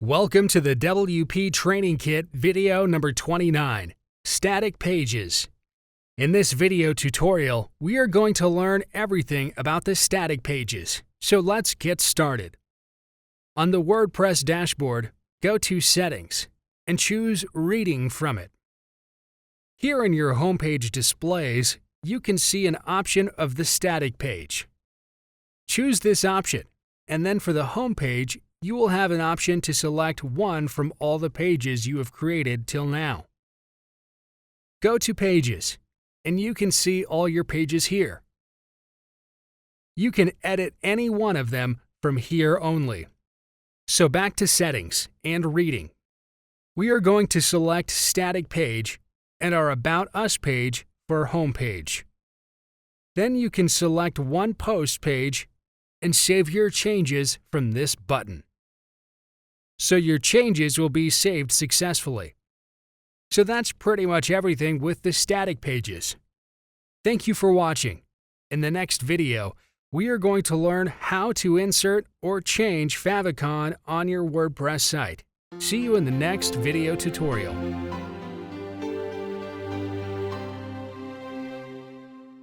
Welcome to the WP Training Kit video number 29, Static Pages. In this video tutorial, we are going to learn everything about the static pages, so let's get started. On the WordPress dashboard, go to Settings and choose Reading from it. Here in your homepage displays, you can see an option of the static page. Choose this option, and then for the homepage, you will have an option to select one from all the pages you have created till now. Go to Pages, and you can see all your pages here. You can edit any one of them from here only. So back to Settings and Reading. We are going to select Static Page and our About Us page for Homepage. Then you can select one post page and save your changes from this button. So your changes will be saved successfully. So that's pretty much everything with the static pages. Thank you for watching. In the next video, we are going to learn how to insert or change favicon on your WordPress site. See you in the next video tutorial.